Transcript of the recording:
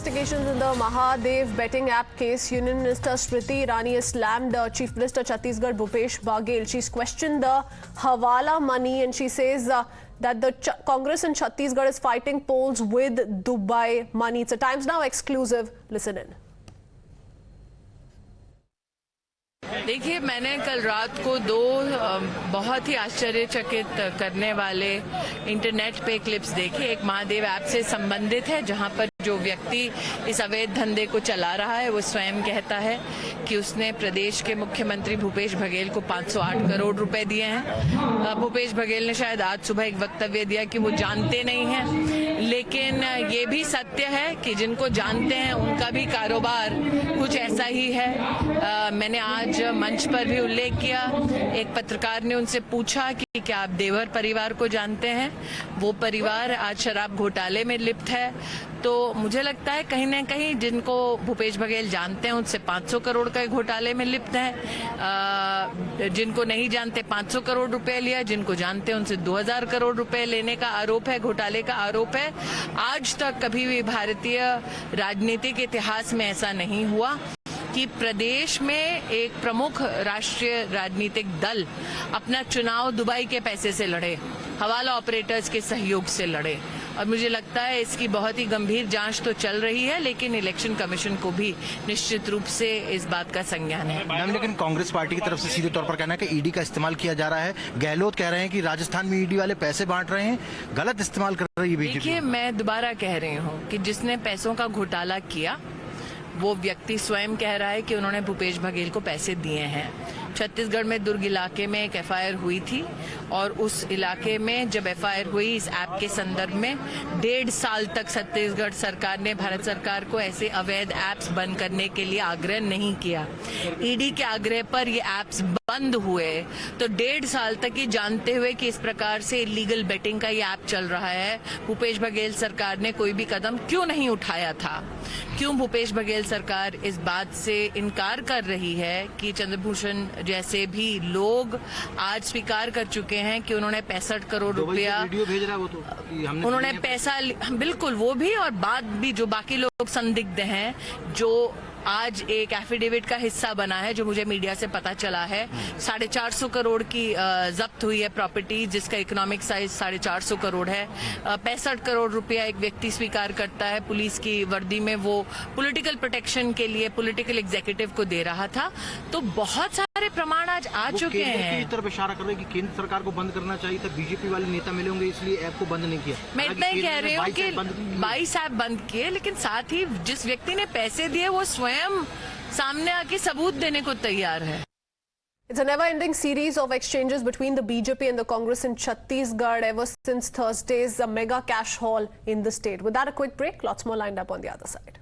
investigations in the Mahadev betting app case, Union Minister Smriti Irani has slammed Chief Minister Chhattisgarh Bhupesh Baghel. She's questioned the Hawala money and she says that the Congress in Chhattisgarh is fighting polls with Dubai money. It's a Times Now exclusive. Listen in. देखिए, मैंने कल रात को दो बहुत ही आश्चर्यचकित करने वाले इंटरनेट पे क्लिप्स देखे। एक महादेव ऐप से संबंधित है, जहां पर जो व्यक्ति इस अवैध धंधे को चला रहा है वो स्वयं कहता है कि उसने प्रदेश के मुख्यमंत्री भूपेश बघेल को 508 करोड़ रुपए दिए हैं। भूपेश बघेल ने शायद आज सुबह एक वक्तव्य दिया कि वो जानते नहीं हैं, लेकिन ये भी सत्य है कि जिनको जानते हैं उनका भी कारोबार कुछ ऐसा ही है। मैंने आज मंच पर भी उल्लेख किया, एक पत्रकार ने उनसे पूछा कि क्या आप देवर परिवार को जानते हैं? वो परिवार आज शराब घोटाले में लिप्त है। तो मुझे लगता है कहीं न कहीं जिनको भूपेश बघेल जानते हैं उनसे 500 करोड़ का घोटाले में लिप्त है। जिनको नहीं जानते 500 करोड़ रुपए लिया, जिनको जानते हैं उनसे 2000 करोड़ रुपए लेने का आरोप है, घोटाले का आरोप है। आज तक कभी भी भारतीय राजनीतिक इतिहास में ऐसा नहीं हुआ कि प्रदेश में एक प्रमुख राष्ट्रीय राजनीतिक दल अपना चुनाव दुबई के पैसे से लड़े, हवाला ऑपरेटर्स के सहयोग से लड़े। और मुझे लगता है इसकी बहुत ही गंभीर जांच तो चल रही है, लेकिन इलेक्शन कमीशन को भी निश्चित रूप से इस बात का संज्ञान है। मैम, लेकिन कांग्रेस पार्टी की तरफ से सीधे तौर पर कहना है कि ईडी का इस्तेमाल किया जा रहा है। गहलोत कह रहे हैं कि राजस्थान में ईडी वाले पैसे बांट रहे हैं, गलत इस्तेमाल कर रही है बीजेपी। देखिए, मैं दोबारा कह रही हूँ कि जिसने पैसों का घोटाला किया वो व्यक्ति स्वयं कह रहा है कि उन्होंने भूपेश बघेल को पैसे दिए हैं। छत्तीसगढ़ में दुर्ग इलाके में एक एफआईआर हुई थी और उस इलाके में जब एफआईआर हुई इस ऐप के संदर्भ में 1.5 साल तक छत्तीसगढ़ सरकार ने भारत सरकार को ऐसे अवैध ऐप्स बंद करने के लिए आग्रह नहीं किया। ईडी के आग्रह पर ये ऐप्स बंद हुए तो 1.5 साल तक ये जानते हुए कि इस प्रकार से इलीगल बेटिंग का ये ऐप चल रहा है, भूपेश बघेल सरकार ने कोई भी कदम क्यों नहीं उठाया था? क्यों भूपेश बघेल सरकार इस बात से इनकार कर रही है कि चंद्रभूषण जैसे भी लोग आज स्वीकार कर चुके हैं कि उन्होंने 65 करोड़ रुपया वीडियो भेज रहा है वो तो उन्होंने पैसा, बिल्कुल वो भी और बाद भी जो बाकी लोग संदिग्ध हैं, जो आज एक एफिडेविट का हिस्सा बना है, जो मुझे मीडिया से पता चला है। 450 करोड़ की जब्त हुई है प्रॉपर्टी, जिसका इकोनॉमिक साइज 450 करोड़ है। 65 करोड़ रुपया एक व्यक्ति स्वीकार करता है पुलिस की वर्दी में, वो पॉलिटिकल प्रोटेक्शन के लिए पॉलिटिकल एग्जीक्यूटिव को दे रहा था। तो बहुत सारे प्रमाण आज आ चुके हैं। इस तरफ इशारा कर रहे हैं कि केंद्र सरकार को बंद करना चाहिए था, बीजेपी वाले नेता मिले होंगे इसलिए ऐप को बंद नहीं किया। मैं इतना ही कह रही हूँ कि 22 ऐप बंद किए, लेकिन साथ ही जिस व्यक्ति ने पैसे दिए वो स्वयं सामने आके सबूत देने को तैयार है। It's a never-ending series of exchanges between the BJP and the Congress in Chhattisgarh ever since Thursday's mega cash haul in the state. With that, a quick break. Lots more lined up on the other side.